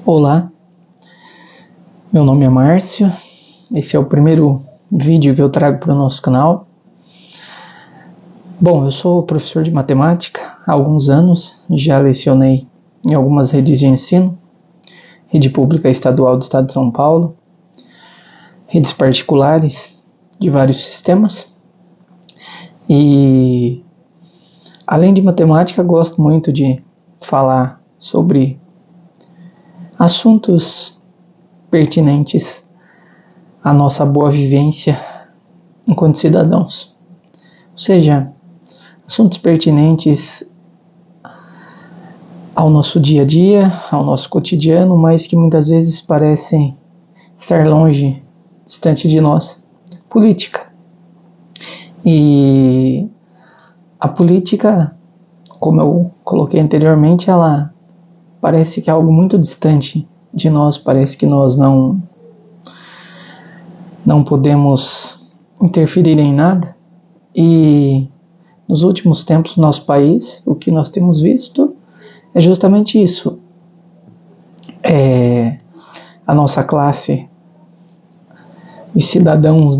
Olá, meu nome é Márcio, esse é o primeiro vídeo que eu trago para o nosso canal. Bom, eu sou professor de matemática há alguns anos, já lecionei em algumas redes de ensino, rede pública estadual do estado de São Paulo, redes particulares de vários sistemas e, além de matemática, gosto muito de falar sobre assuntos pertinentes à nossa boa vivência enquanto cidadãos. Ou seja, assuntos pertinentes ao nosso dia a dia, ao nosso cotidiano, mas que muitas vezes parecem estar longe, distante de nós. Política. E a política, como eu coloquei anteriormente, ela parece que é algo muito distante de nós, parece que nós não podemos interferir em nada. E nos últimos tempos no nosso país, o que nós temos visto é justamente isso. A nossa classe de cidadãos,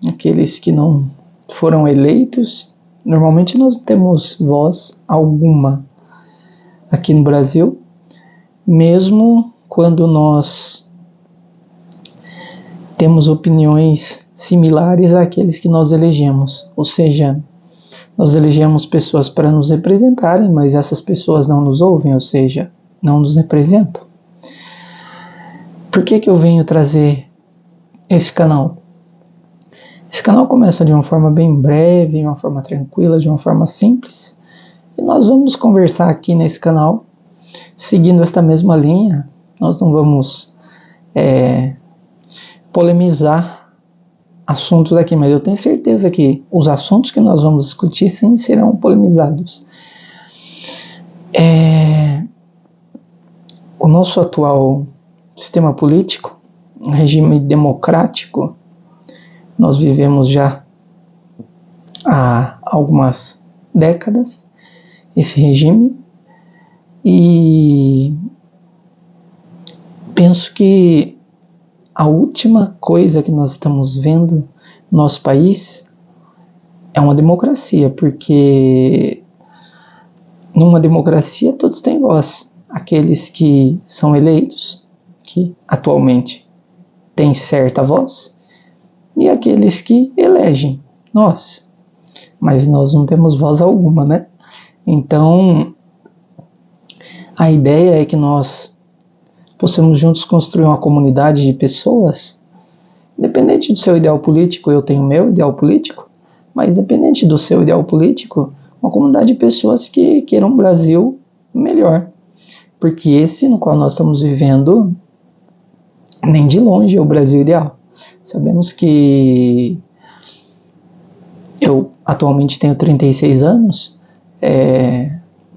aqueles que não foram eleitos, normalmente nós não temos voz alguma aqui no Brasil, mesmo quando nós temos opiniões similares àqueles que nós elegemos. Ou seja, nós elegemos pessoas para nos representarem, mas essas pessoas não nos ouvem, ou seja, não nos representam. Por que eu venho trazer esse canal? Esse canal começa de uma forma bem breve, de uma forma tranquila, de uma forma simples. E nós vamos conversar aqui nesse canal, seguindo esta mesma linha. Nós não vamos polemizar assuntos aqui, mas eu tenho certeza que os assuntos que nós vamos discutir sim serão polemizados. O nosso atual sistema político, um regime democrático, nós vivemos já há algumas décadas esse regime, e penso que a última coisa que nós estamos vendo no nosso país é uma democracia, porque numa democracia todos têm voz. Aqueles que são eleitos, que atualmente têm certa voz, e aqueles que elegem, nós. Mas nós não temos voz alguma, Então, a ideia é que nós possamos juntos construir uma comunidade de pessoas, independente do seu ideal político. Eu tenho o meu ideal político, mas independente do seu ideal político, uma comunidade de pessoas que queiram um Brasil melhor. Porque esse no qual nós estamos vivendo, nem de longe é o Brasil ideal. Sabemos que eu atualmente tenho 36 anos,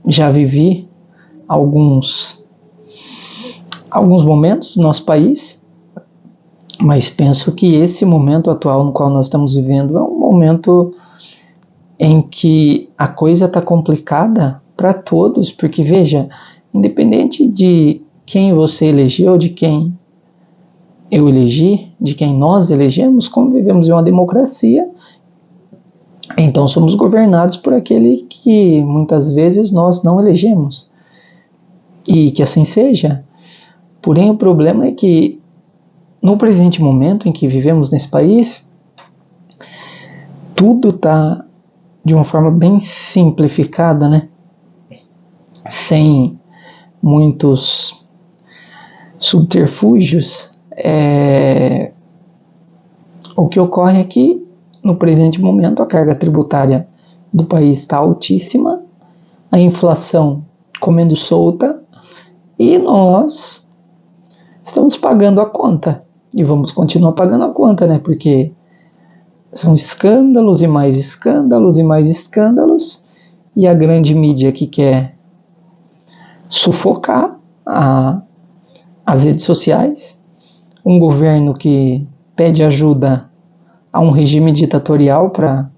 já vivi alguns momentos no nosso país, mas penso que esse momento atual no qual nós estamos vivendo é um momento em que a coisa está complicada para todos, porque veja, independente de quem você elegeu, de quem eu elegi, de quem nós elegemos, como vivemos em uma democracia, então somos governados por aquele que muitas vezes nós não elegemos. E que assim seja. Porém, o problema é que no presente momento em que vivemos nesse país, tudo está de uma forma bem simplificada, sem muitos subterfúgios. O que ocorre é que, no presente momento, a carga tributária do país está altíssima, a inflação comendo solta, e nós estamos pagando a conta. E vamos continuar pagando a conta, porque são escândalos e mais escândalos e mais escândalos, e a grande mídia que quer sufocar as redes sociais, um governo que pede ajuda a um regime ditatorial para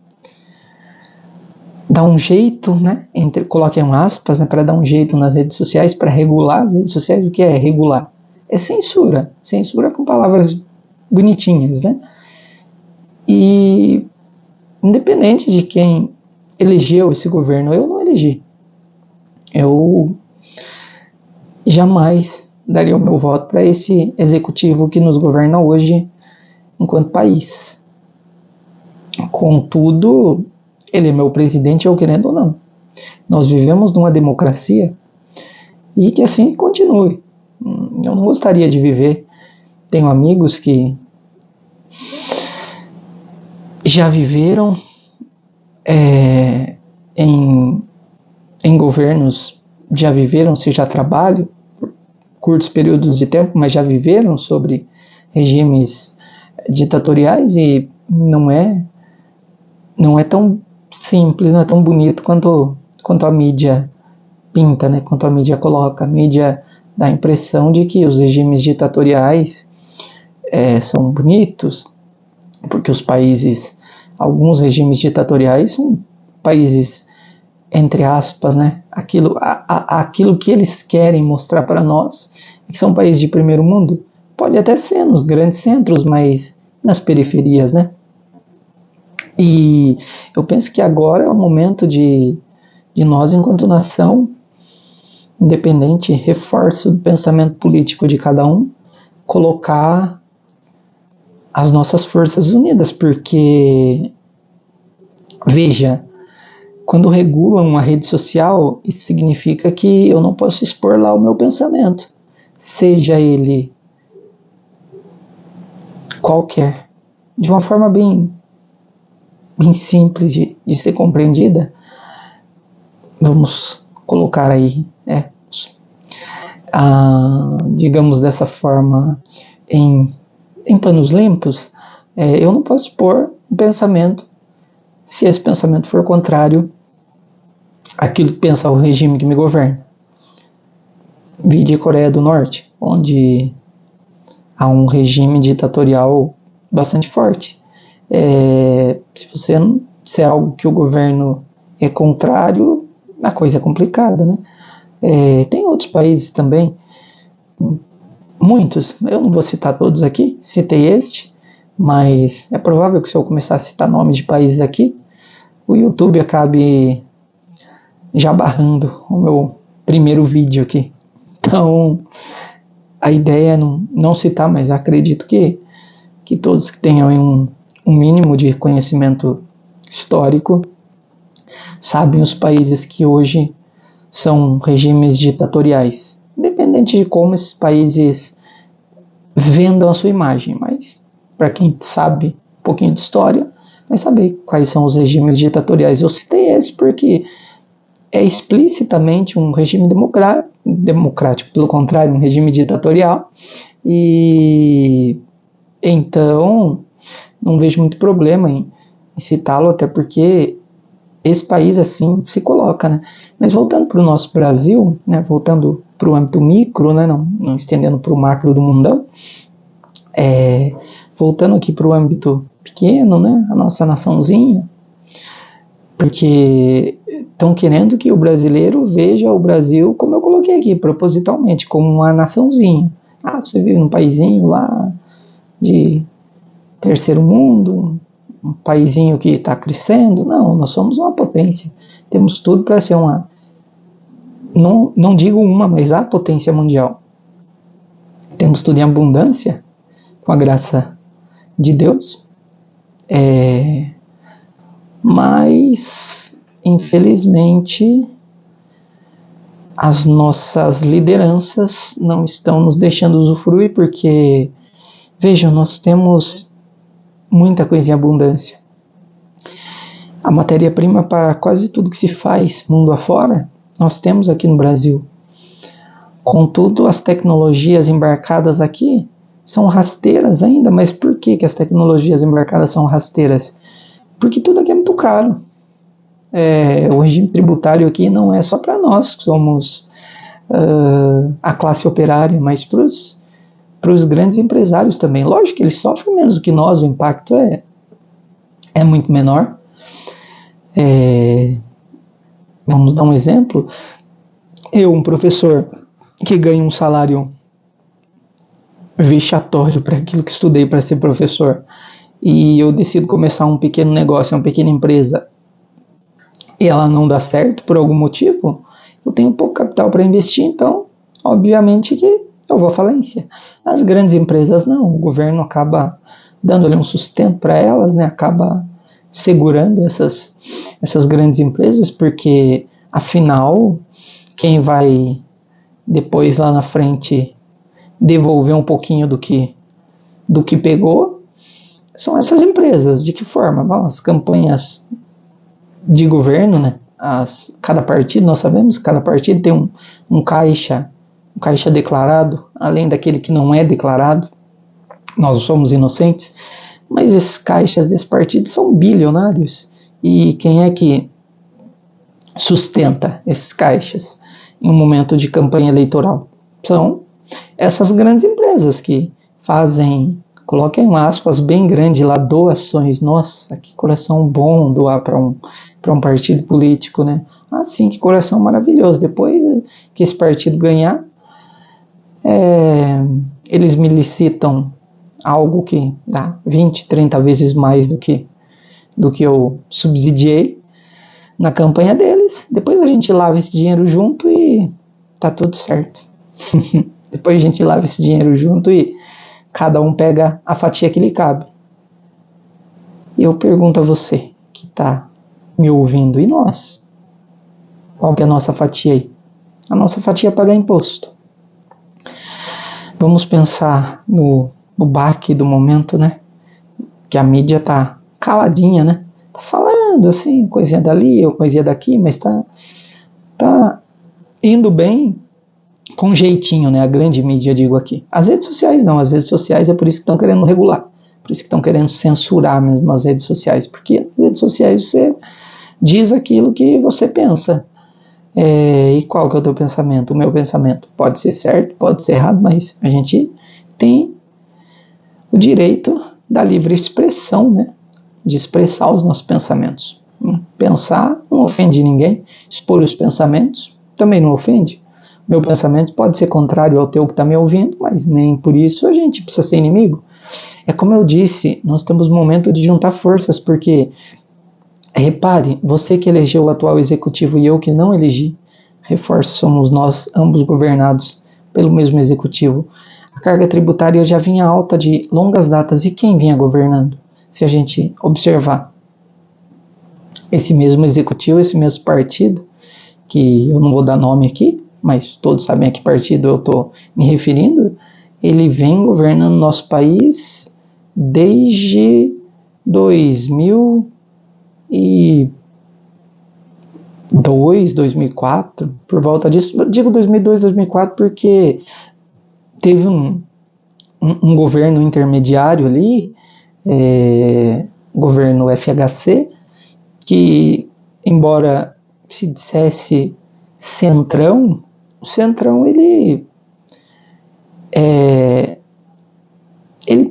dar um jeito, né, coloquem aspas, né, para dar um jeito nas redes sociais, para regular as redes sociais. O que é regular? É censura com palavras bonitinhas, né? E independente de quem elegeu esse governo, eu não elegi. Eu jamais daria o meu voto para esse executivo que nos governa hoje enquanto país. Contudo, ele é meu presidente, eu querendo ou não. Nós vivemos numa democracia e que assim continue. Eu não gostaria de viver. Tenho amigos que já viveram em governos, já viveram, seja a trabalho, por curtos períodos de tempo, mas já viveram sobre regimes ditatoriais e não é tão simples, não é tão bonito quanto a mídia pinta, né? Quanto a mídia coloca. A mídia dá a impressão de que os regimes ditatoriais são bonitos, porque alguns regimes ditatoriais são países, entre aspas, né? Aquilo que eles querem mostrar para nós é que são países de primeiro mundo. Pode até ser nos grandes centros, mas nas periferias, né? E eu penso que agora é o momento de nós, enquanto nação, independente, reforço do pensamento político de cada um, colocar as nossas forças unidas, porque, veja, quando regulam uma rede social, isso significa que eu não posso expor lá o meu pensamento, seja ele qualquer, de uma forma bem simples de ser compreendida. Vamos colocar aí, digamos dessa forma, em panos limpos. Eu não posso expor um pensamento se esse pensamento for contrário àquilo que pensa o regime que me governa. Vide a Coreia do Norte, onde há um regime ditatorial bastante forte. Se é algo que o governo é contrário, a coisa é complicada, né? Tem outros países também, muitos, eu não vou citar todos aqui, citei este, mas é provável que se eu começar a citar nomes de países aqui, o YouTube acabe já barrando o meu primeiro vídeo aqui. Então, a ideia é não citar, mas acredito que todos que tenham um mínimo de conhecimento histórico sabem os países que hoje são regimes ditatoriais, independente de como esses países vendam a sua imagem, mas para quem sabe um pouquinho de história, vai saber quais são os regimes ditatoriais. Eu citei esse porque é explicitamente um regime democrático, pelo contrário, um regime ditatorial, e então não vejo muito problema em citá-lo, até porque esse país assim se coloca, né? Mas voltando para o nosso Brasil, né? Voltando para o âmbito micro, né? Não estendendo para o macro do mundão, voltando aqui para o âmbito pequeno, né? A nossa naçãozinha, porque estão querendo que o brasileiro veja o Brasil, como eu coloquei aqui, propositalmente, como uma naçãozinha. Você vive num paísinho lá de terceiro mundo, um paísinho que está crescendo. Não, nós somos uma potência. Temos tudo para ser não digo uma, mas a potência mundial. Temos tudo em abundância, com a graça de Deus. Mas, infelizmente, as nossas lideranças não estão nos deixando usufruir, porque, vejam, nós temos muita coisa em abundância. A matéria-prima para quase tudo que se faz mundo afora, nós temos aqui no Brasil. Contudo, as tecnologias embarcadas aqui são rasteiras ainda. Mas por que as tecnologias embarcadas são rasteiras? Porque tudo aqui é muito caro. O regime tributário aqui não é só para nós, que somos a classe operária, mas para os grandes empresários também. Lógico que eles sofrem menos do que nós, o impacto é muito menor. Vamos dar um exemplo. Eu, um professor que ganha um salário vexatório para aquilo que estudei para ser professor, e eu decido começar um pequeno negócio, uma pequena empresa, e ela não dá certo por algum motivo, eu tenho pouco capital para investir, então, obviamente que eu vou à falência. As grandes empresas não, o governo acaba dando ali um sustento para elas, né? Acaba segurando essas grandes empresas, porque afinal, quem vai depois lá na frente devolver um pouquinho do que pegou são essas empresas. De que forma? Bom, as campanhas de governo, né? Cada partido, nós sabemos que cada partido tem um caixa declarado, além daquele que não é declarado. Nós somos inocentes, mas esses caixas desse partido são bilionários. E quem é que sustenta esses caixas em um momento de campanha eleitoral? São essas grandes empresas que fazem, coloquem aspas bem grande lá, doações. Nossa, que coração bom doar para um partido político, né? Assim, que coração maravilhoso. Depois que esse partido ganhar, eles me licitam algo que dá 20, 30 vezes mais do que eu subsidiei na campanha deles. Depois a gente lava esse dinheiro junto e tá tudo certo. Depois a gente lava esse dinheiro junto e cada um pega a fatia que lhe cabe. E eu pergunto a você que tá me ouvindo, e nós? Qual que é a nossa fatia aí? A nossa fatia é pagar imposto. Vamos pensar no baque do momento, né? Que a mídia tá caladinha, né? Tá falando assim, coisinha dali ou coisinha daqui, mas tá indo bem com jeitinho, né? A grande mídia, digo aqui. As redes sociais não, as redes sociais é por isso que estão querendo regular, por isso que estão querendo censurar mesmo as redes sociais, porque nas redes sociais você diz aquilo que você pensa. E qual que é o teu pensamento? O meu pensamento pode ser certo, pode ser errado, mas a gente tem o direito da livre expressão, né? De expressar os nossos pensamentos. Pensar não ofende ninguém, expor os pensamentos também não ofende. Meu pensamento pode ser contrário ao teu que está me ouvindo, mas nem por isso a gente precisa ser inimigo. É como eu disse, nós temos momento de juntar forças, porque, repare, você que elegeu o atual executivo e eu que não elegi, reforço, somos nós ambos governados pelo mesmo executivo. A carga tributária já vinha alta de longas datas, e quem vinha governando? Se a gente observar esse mesmo executivo, esse mesmo partido, que eu não vou dar nome aqui, mas todos sabem a que partido eu estou me referindo, ele vem governando nosso país desde 2002, 2004, por volta disso. Eu digo 2002, 2004 porque teve um governo intermediário ali, governo FHC, que, embora se dissesse centrão, o centrão ele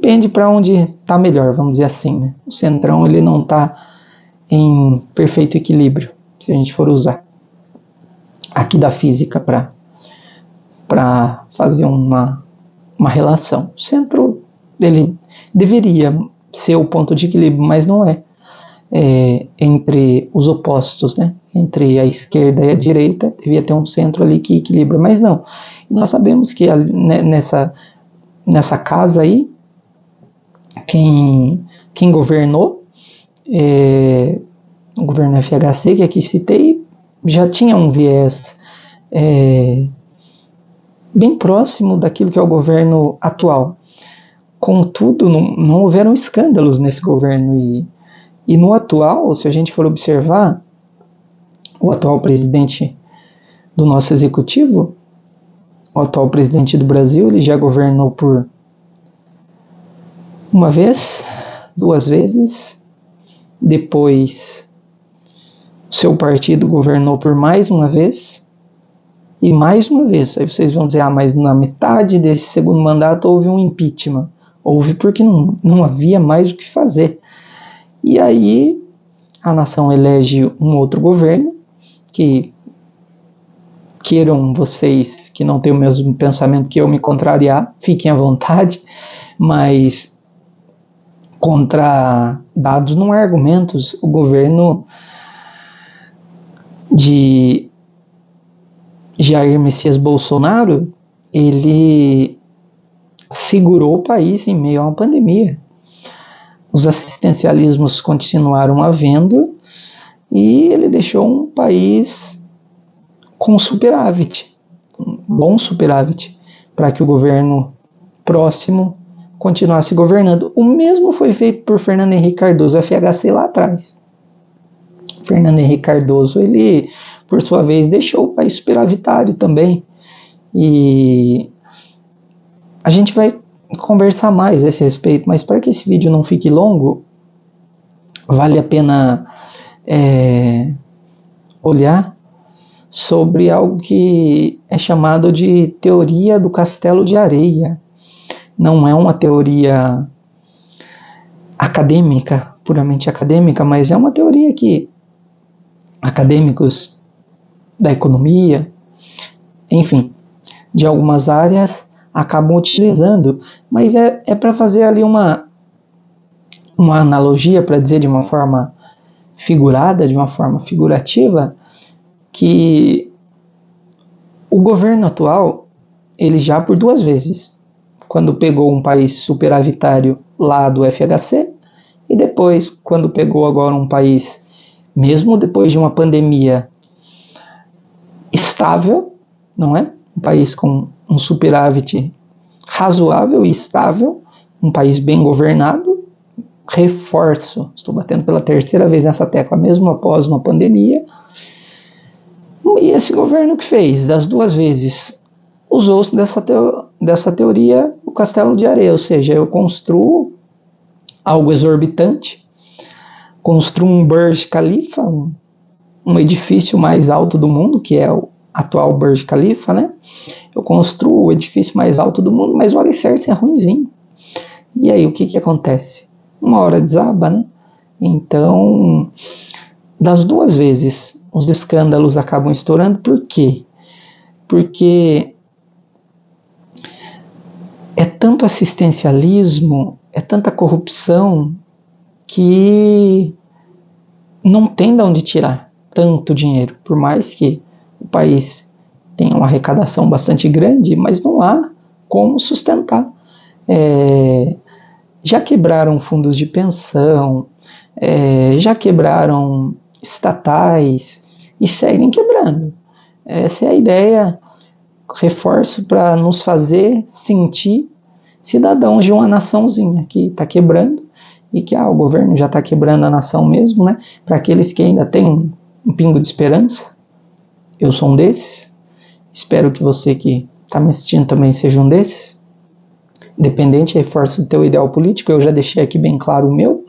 pende para onde está melhor, vamos dizer assim, né? O centrão ele não está em perfeito equilíbrio, se a gente for usar aqui da física para fazer uma relação. O centro ele deveria ser o ponto de equilíbrio, mas não é. Entre os opostos, né? Entre a esquerda e a direita, devia ter um centro ali que equilibra, mas não. E nós sabemos que nessa casa aí, quem governou, o governo FHC, que aqui citei, já tinha um viés bem próximo daquilo que é o governo atual. Contudo, não houveram escândalos nesse governo, e no atual, se a gente for observar, o atual presidente do nosso executivo, o atual presidente do Brasil, ele já governou por uma vez, 2 vezes, depois o seu partido governou por mais uma vez, e mais uma vez. Aí vocês vão dizer, mas na metade desse segundo mandato houve um impeachment. Houve porque não havia mais o que fazer. E aí a nação elege um outro governo que queiram vocês que não têm o mesmo pensamento que eu me contrariar, fiquem à vontade, mas contra dados não há argumentos. O governo de Jair Messias Bolsonaro, ele segurou o país em meio a uma pandemia. Os assistencialismos continuaram havendo e ele deixou um país com superávit, um bom superávit, para que o governo próximo continuasse governando. O mesmo foi feito por Fernando Henrique Cardoso, FHC lá atrás. Fernando Henrique Cardoso, ele, por sua vez, deixou o país superavitário também. E a gente vai conversar mais a esse respeito, mas para que esse vídeo não fique longo, vale a pena olhar sobre algo que é chamado de teoria do castelo de areia. Não é uma teoria acadêmica, puramente acadêmica, mas é uma teoria que acadêmicos da economia, enfim, de algumas áreas acabam utilizando, mas é para fazer ali uma analogia, para dizer de uma forma figurada, de uma forma figurativa, que o governo atual, ele já por 2 vezes, quando pegou um país superavitário lá do FHC, e depois quando pegou agora um país, mesmo depois de uma pandemia, estável, não é? Um país com um superávit razoável e estável, um país bem governado. Reforço, estou batendo pela 3ª vez nessa tecla, mesmo após uma pandemia. E esse governo que fez, das 2 vezes, usou-se dessa teoria do castelo de areia, ou seja, eu construo algo exorbitante, construo um Burj Khalifa, um edifício mais alto do mundo, que é o atual Burj Khalifa, né? Eu construo o edifício mais alto do mundo, mas o alicerce é ruinzinho. E aí, o que acontece? Uma hora desaba, né? Então, das 2 vezes, os escândalos acabam estourando. Por quê? Porque é tanto assistencialismo, é tanta corrupção, que não tem de onde tirar tanto dinheiro, por mais que o país tenha uma arrecadação bastante grande, mas não há como sustentar. Já quebraram fundos de pensão, já quebraram estatais e seguem quebrando. Essa é a ideia, reforço, para nos fazer sentir cidadãos de uma naçãozinha que está quebrando e que o governo já está quebrando a nação mesmo, né? Para aqueles que ainda têm um pingo de esperança, eu sou um desses. Espero que você que está me assistindo também seja um desses. Independente, reforço o teu ideal político, eu já deixei aqui bem claro o meu,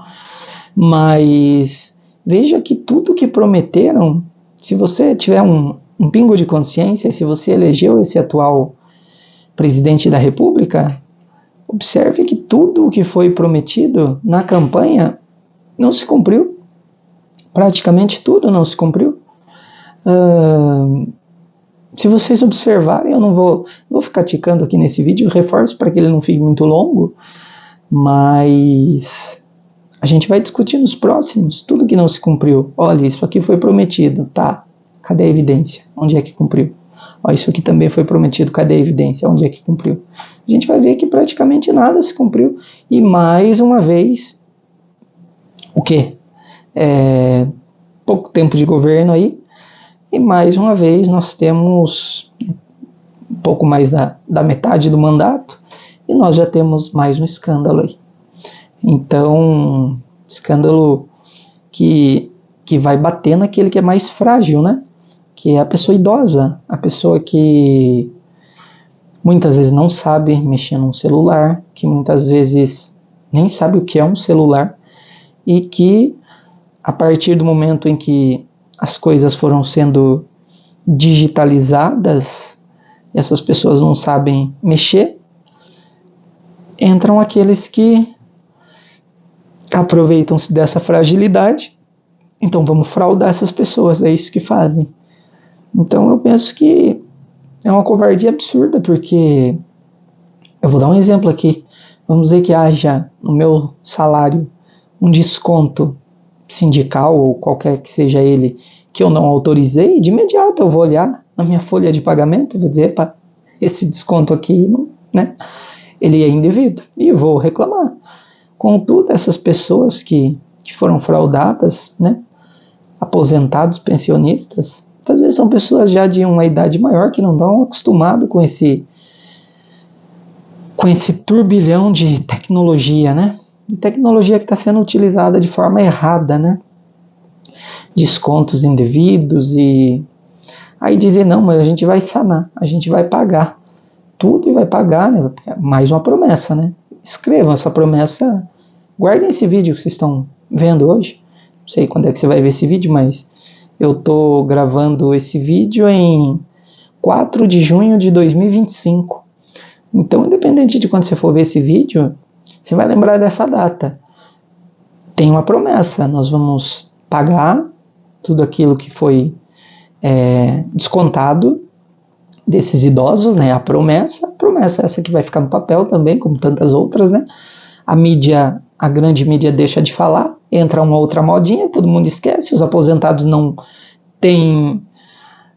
mas veja que tudo que prometeram, se você tiver um pingo de consciência, se você elegeu esse atual presidente da República, observe que tudo o que foi prometido na campanha não se cumpriu. Praticamente tudo não se cumpriu. Se vocês observarem, eu não vou ficar ticando aqui nesse vídeo, reforço para que ele não fique muito longo, mas a gente vai discutir nos próximos tudo que não se cumpriu. Olha, isso aqui foi prometido, tá? Cadê a evidência? Onde é que cumpriu? Olha, isso aqui também foi prometido, cadê a evidência? Onde é que cumpriu? A gente vai ver que praticamente nada se cumpriu. E mais uma vez, o quê? Pouco tempo de governo aí, e mais uma vez nós temos um pouco mais da metade do mandato e nós já temos mais um escândalo aí. Então, escândalo que vai bater naquele que é mais frágil, né? Que é a pessoa idosa, a pessoa que muitas vezes não sabe mexer num celular, que muitas vezes nem sabe o que é um celular e que, a partir do momento em que as coisas foram sendo digitalizadas, essas pessoas não sabem mexer, entram aqueles que aproveitam-se dessa fragilidade. Então vamos fraudar essas pessoas, é isso que fazem. Então eu penso que é uma covardia absurda, porque eu vou dar um exemplo aqui. Vamos dizer que haja no meu salário um desconto sindical ou qualquer que seja ele que eu não autorizei, de imediato eu vou olhar na minha folha de pagamento e vou dizer, epa, esse desconto aqui, né, ele é indevido e eu vou reclamar. Contudo, essas pessoas que foram fraudadas, né, aposentados, pensionistas, muitas vezes são pessoas já de uma idade maior que não estão acostumados com esse turbilhão de tecnologia, né? E tecnologia que está sendo utilizada de forma errada, né? Descontos indevidos e aí dizer, não, mas a gente vai sanar, a gente vai pagar tudo e vai pagar, né? Mais uma promessa, né? Escrevam essa promessa, guardem esse vídeo que vocês estão vendo hoje. Não sei quando é que você vai ver esse vídeo, mas eu tô gravando esse vídeo em 4 de junho de 2025. Então, independente de quando você for ver esse vídeo, você vai lembrar dessa data. Tem uma promessa, nós vamos pagar tudo aquilo que foi descontado desses idosos, né? A promessa essa que vai ficar no papel também, como tantas outras, né? A grande mídia deixa de falar, entra uma outra modinha, todo mundo esquece, os aposentados não têm,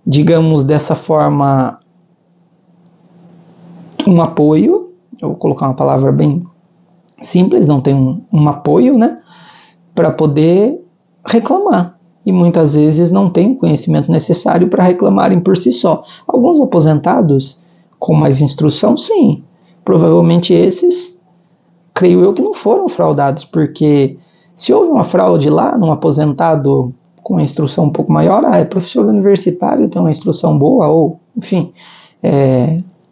digamos dessa forma, um apoio, eu vou colocar uma palavra bem simples, não tem um apoio, né, para poder reclamar. E muitas vezes não tem o conhecimento necessário para reclamarem por si só. Alguns aposentados com mais instrução, sim. Provavelmente esses, creio eu, que não foram fraudados, porque se houve uma fraude lá num aposentado com uma instrução um pouco maior, é professor universitário, tem uma instrução boa, ou, enfim,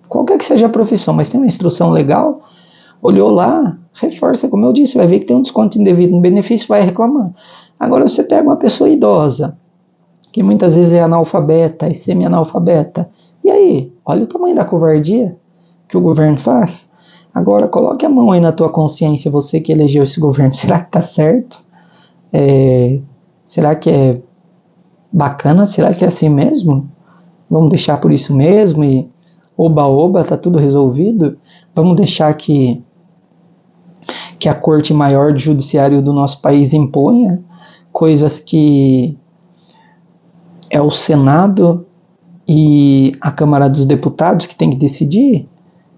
qualquer que seja a profissão, mas tem uma instrução legal, olhou lá, reforça, como eu disse, vai ver que tem um desconto indevido no benefício, vai reclamar. Agora você pega uma pessoa idosa, que muitas vezes é analfabeta e semi-analfabeta, e aí, olha o tamanho da covardia que o governo faz. Agora coloque a mão aí na tua consciência, você que elegeu esse governo, será que tá certo? Será que é bacana? Será que é assim mesmo? Vamos deixar por isso mesmo e oba-oba, tá tudo resolvido? Vamos deixar que a Corte Maior de Judiciário do nosso país imponha coisas que é o Senado e a Câmara dos Deputados que tem que decidir?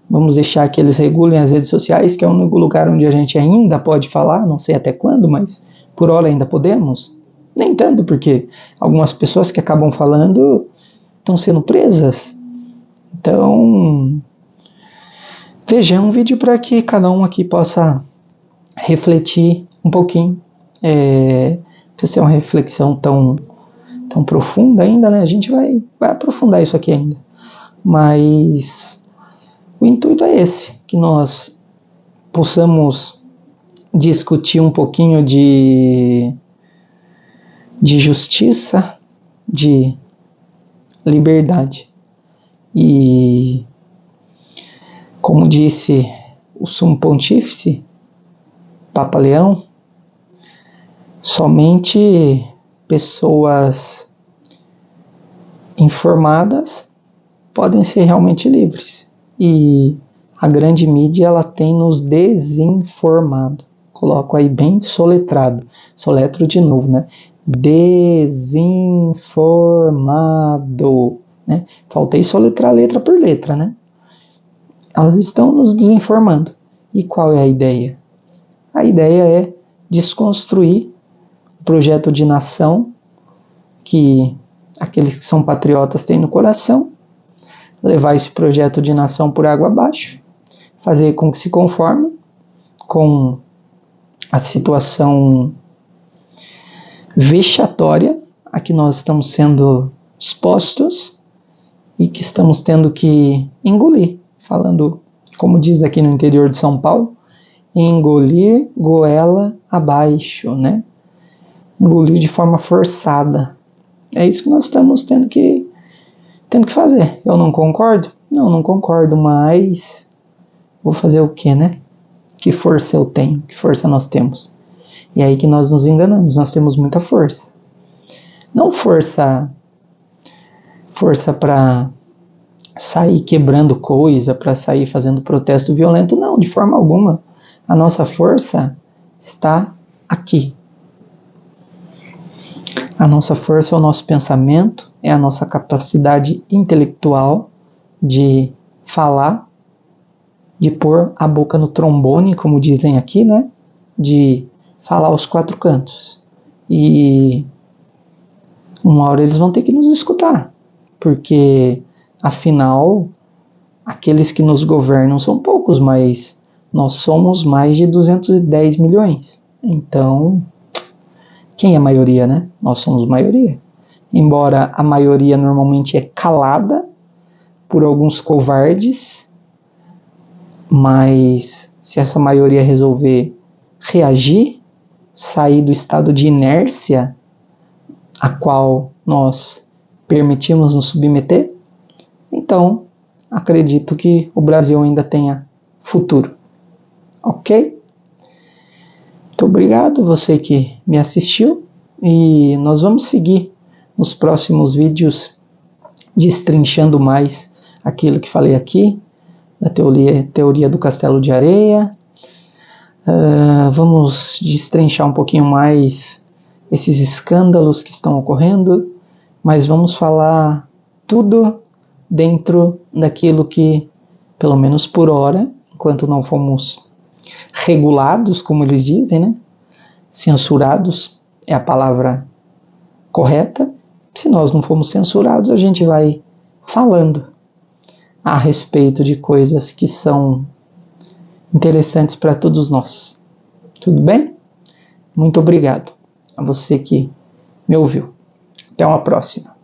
Vamos deixar que eles regulem as redes sociais, que é o único lugar onde a gente ainda pode falar, não sei até quando, mas por hora ainda podemos? Nem tanto, porque algumas pessoas que acabam falando estão sendo presas. Então, veja, é um vídeo para que cada um aqui possa refletir um pouquinho. Não precisa ser uma reflexão tão profunda ainda, né? A gente vai aprofundar isso aqui ainda. Mas o intuito é esse, que nós possamos discutir um pouquinho de justiça, de liberdade. E, como disse o Sumo Pontífice, Papa Leão, somente pessoas informadas podem ser realmente livres. E a grande mídia, ela tem nos desinformado. Coloco aí bem soletrado. Soletro de novo, né? Desinformado. Né? Faltei soletrar letra por letra, né? Elas estão nos desinformando. E qual é a ideia? A ideia é desconstruir o projeto de nação que aqueles que são patriotas têm no coração, levar esse projeto de nação por água abaixo, fazer com que se conforme com a situação vexatória a que nós estamos sendo expostos e que estamos tendo que engolir, falando, como diz aqui no interior de São Paulo, engolir goela abaixo, né? Engolir de forma forçada. É isso que nós estamos tendo que fazer. Eu não concordo? Não concordo, mas vou fazer o quê, né? Que força eu tenho? Que força nós temos? E é aí que nós nos enganamos, nós temos muita força. Não força força para sair quebrando coisa, para sair fazendo protesto violento. Não, de forma alguma. A nossa força está aqui. A nossa força é o nosso pensamento, é a nossa capacidade intelectual de falar, de pôr a boca no trombone, como dizem aqui, né? De falar aos quatro cantos. E uma hora eles vão ter que nos escutar, porque afinal, aqueles que nos governam são poucos, mas nós somos mais de 210 milhões. Então, quem é a maioria, né? Nós somos maioria. Embora a maioria normalmente é calada por alguns covardes, mas se essa maioria resolver reagir, sair do estado de inércia a qual nós permitimos nos submeter, então acredito que o Brasil ainda tenha futuro. Ok? Muito obrigado você que me assistiu e nós vamos seguir nos próximos vídeos destrinchando mais aquilo que falei aqui, da teoria do castelo de areia. Vamos destrinchar um pouquinho mais esses escândalos que estão ocorrendo, mas vamos falar tudo dentro daquilo que, pelo menos por hora, enquanto não fomos regulados, como eles dizem, né? Censurados é a palavra correta. Se nós não formos censurados, a gente vai falando a respeito de coisas que são interessantes para todos nós. Tudo bem? Muito obrigado a você que me ouviu. Até uma próxima.